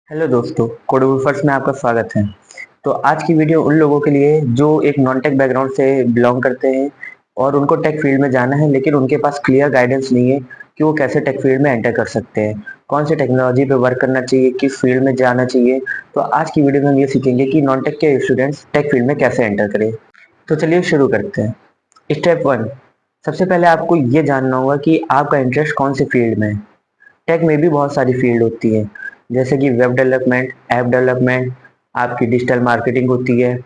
Hello दोस्तों, code first में आपका स्वागत है। तो आज की वीडियो उन लोगों के लिए जो एक नॉन टेक बैकग्राउंड से बिलोंग करते हैं और उनको टेक फील्ड में जाना है, लेकिन उनके पास क्लियर गाइडेंस नहीं है कि वो कैसे टेक फील्ड में एंटर कर सकते हैं, कौन सी टेक्नोलॉजी पे वर्क करना चाहिए, किस फील्ड में जाना चाहिए। तो आज की वीडियो में हम ये सीखेंगे कि नॉन टेक के स्टूडेंट्स टेक फील्ड में कैसे एंटर करें। तो चलिए शुरू करते हैं। स्टेप वन, सबसे पहले आपको ये जानना होगा कि आपका इंटरेस्ट कौन से फील्ड में है। टेक में भी बहुत सारी फील्ड होती है, जैसे कि वेब डेवलपमेंट, ऐप डेवलपमेंट, आपकी डिजिटल मार्केटिंग होती है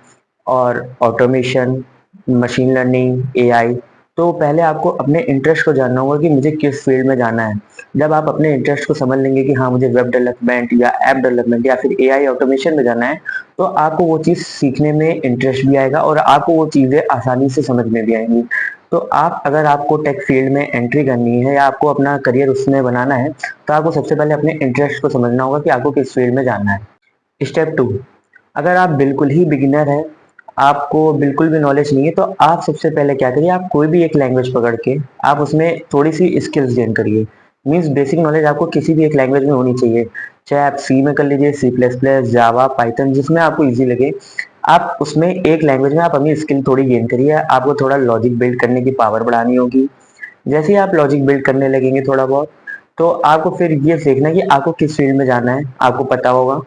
और ऑटोमेशन, मशीन लर्निंग, एआई। तो पहले आपको अपने इंटरेस्ट को जानना होगा कि मुझे किस फील्ड में जाना है। जब आप अपने इंटरेस्ट को समझ लेंगे कि हाँ मुझे वेब डेवलपमेंट या ऐप डेवलपमेंट या फिर एआई ऑटोमेशन में जाना है, तो आपको वो चीज़ सीखने में इंटरेस्ट भी आएगा और आपको वो चीज़ें आसानी से समझ में भी आएंगी। तो आप अगर आपको टेक फील्ड में एंट्री करनी है या आपको अपना करियर उसमें बनाना है, तो आपको सबसे पहले अपने इंटरेस्ट को समझना होगा कि आपको किस फील्ड में जाना है। स्टेप टू, अगर आप बिल्कुल ही बिगिनर हैं, आपको बिल्कुल भी नॉलेज नहीं है, तो आप सबसे पहले क्या करिए, आप कोई भी एक लैंग्वेज पकड़ के आप उसमें थोड़ी सी स्किल्स गेन करिए। मीन्स बेसिक नॉलेज आपको किसी भी एक लैंग्वेज में होनी चाहिए। चाहे आप सी में कर लीजिए, सी प्लस प्लस, जावा, पाइथन, जिसमें आपको ईजी लगे। आप उसमें एक लैंग्वेज में आप अपनी स्किल थोड़ी गेन करिए। आपको थोड़ा लॉजिक बिल्ड करने की पावर बढ़ानी होगी। जैसे ही आप लॉजिक बिल्ड करने लगेंगे थोड़ा बहुत, तो आपको फिर ये सीखना है कि आपको किस फील्ड में जाना है, आपको पता होगा।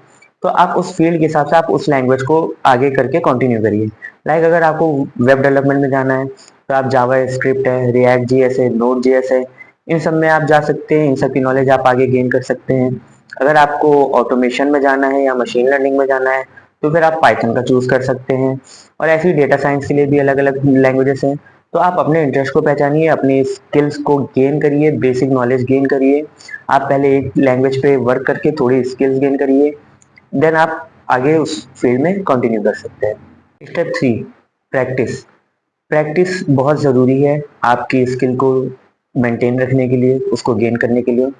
तो आप उस फील्ड के हिसाब से आप उस लैंग्वेज को आगे करके कंटिन्यू करिए। लाइक अगर आपको वेब डेवलपमेंट में जाना है, तो आप जावा स्क्रिप्ट है, रिएक्ट जीएस है, नोड जीएस है, इन सब में आप जा सकते हैं। इन सब की नॉलेज आप आगे गेन कर सकते हैं। अगर आपको ऑटोमेशन में जाना है या मशीन लर्निंग में जाना है, तो फिर आप पाइथन का चूज कर सकते हैं। और ऐसे ही डेटा साइंस के लिए भी अलग अलग लैंग्वेजेस हैं। तो आप अपने इंटरेस्ट को पहचानिए, अपनी स्किल्स को गेन करिए, बेसिक नॉलेज गेन करिए। आप पहले एक लैंग्वेज पे वर्क करके थोड़ी स्किल्स गेन करिए, देन आप आगे उस फील्ड में कंटिन्यू कर सकते हैं। Step three, practice. प्रैक्टिस बहुत ज़रूरी है आपकी स्किल को मेंटेन रखने के लिए, उसको गेन करने के लिए।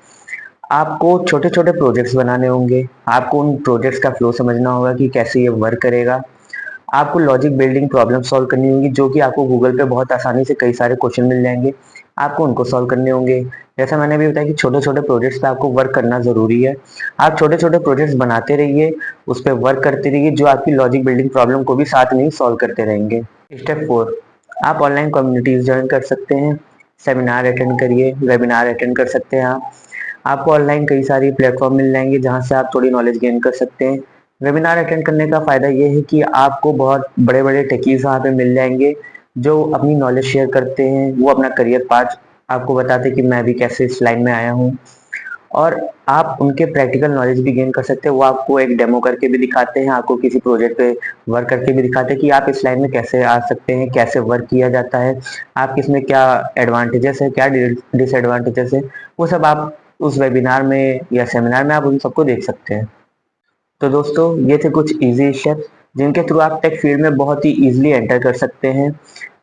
आपको छोटे छोटे प्रोजेक्ट्स बनाने होंगे। आपको उन प्रोजेक्ट्स का फ्लो समझना होगा कि कैसे ये वर्क करेगा। आपको लॉजिक बिल्डिंग प्रॉब्लम सॉल्व करनी होगी, जो कि आपको गूगल पे बहुत आसानी से कई सारे क्वेश्चन मिल जाएंगे। आपको उनको सॉल्व करने होंगे। जैसा मैंने अभी बताया कि छोटे छोटे प्रोजेक्ट्स पे आपको वर्क करना ज़रूरी है। आप छोटे छोटे प्रोजेक्ट्स बनाते रहिए, उस पर वर्क करते रहिए, जो आपकी लॉजिक बिल्डिंग प्रॉब्लम को भी साथ में ही सॉल्व करते रहेंगे। स्टेप फोर, आप ऑनलाइन कम्युनिटीज ज्वाइन कर सकते हैं, सेमिनार अटेंड करिए, वेबिनार अटेंड कर सकते हैं आप। आपको ऑनलाइन कई सारी प्लेटफॉर्म मिल जाएंगे जहाँ से आप थोड़ी नॉलेज गेन कर सकते हैं। वेबिनार अटेंड करने का फ़ायदा ये है कि आपको बहुत बड़े बड़े टेकीज वहाँ पे मिल जाएंगे, जो अपनी नॉलेज शेयर करते हैं। वो अपना करियर पाथ आपको बताते हैं कि मैं भी कैसे इस लाइन में आया हूँ। और आप उनके प्रैक्टिकल नॉलेज भी गेन कर सकते हैं। वो आपको एक डेमो करके भी दिखाते हैं, आपको किसी प्रोजेक्ट पे वर्क करके भी दिखाते हैं कि आप इस लाइन में कैसे आ सकते हैं, कैसे वर्क किया जाता है, आप किसमें क्या एडवांटेजेस है, क्या डिसएडवांटेजेस है। वो सब आप उस वेबिनार में या सेमिनार में आप उन सबको देख सकते हैं। तो दोस्तों, ये थे कुछ इजी स्टेप्स जिनके थ्रू आप टेक फील्ड में बहुत ही इजीली एंटर कर सकते हैं।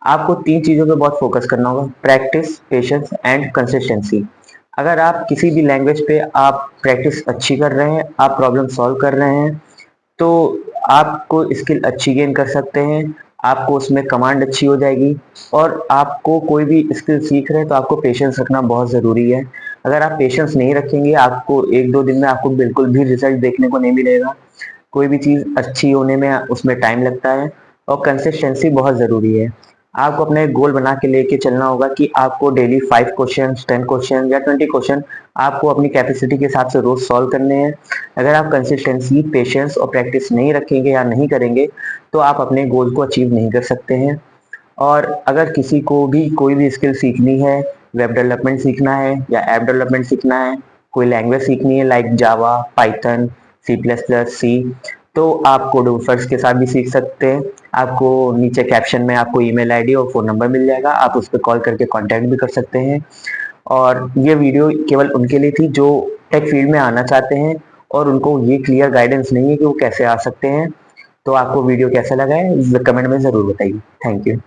आपको तीन चीज़ों पे बहुत फोकस करना होगा: प्रैक्टिस, पेशेंस एंड कंसिस्टेंसी। अगर आप किसी भी लैंग्वेज पे आप प्रैक्टिस अच्छी कर रहे हैं, आप प्रॉब्लम सॉल्व कर रहे हैं, तो आपको स्किल अच्छी गेन कर सकते हैं। आपको उसमें कमांड अच्छी हो जाएगी। और आपको कोई भी स्किल सीख रहे हैं तो आपको पेशेंस रखना बहुत ज़रूरी है। अगर आप पेशेंस नहीं रखेंगे, आपको एक दो दिन में आपको बिल्कुल भी रिजल्ट देखने को नहीं मिलेगा। कोई भी चीज़ अच्छी होने में उसमें टाइम लगता है। और कंसिस्टेंसी बहुत ज़रूरी है। आपको अपना एक गोल बना के लेके चलना होगा कि आपको डेली 5 क्वेश्चन, 10 क्वेश्चन या 20 क्वेश्चन आपको अपनी कैपेसिटी के हिसाब से रोज सॉल्व करने हैं। अगर आप कंसिस्टेंसी, पेशेंस और प्रैक्टिस नहीं रखेंगे या नहीं करेंगे, तो आप अपने गोल को अचीव नहीं कर सकते हैं। और अगर किसी को भी कोई भी स्किल सीखनी है, वेब डेवलपमेंट सीखना है या ऐप डेवलपमेंट सीखना है, कोई लैंग्वेज सीखनी है like Java, Python, C plus plus, सी, तो आप कोडोफर्स के साथ भी सीख सकते हैं। आपको नीचे कैप्शन में आपको ईमेल आईडी और फ़ोन नंबर मिल जाएगा, आप उस पर कॉल करके कांटेक्ट भी कर सकते हैं। और ये वीडियो केवल उनके लिए थी जो टेक फील्ड में आना चाहते हैं और उनको ये क्लियर गाइडेंस नहीं है कि वो कैसे आ सकते हैं। तो आपको वीडियो कैसा लगा है कमेंट में ज़रूर बताइए। Thank you.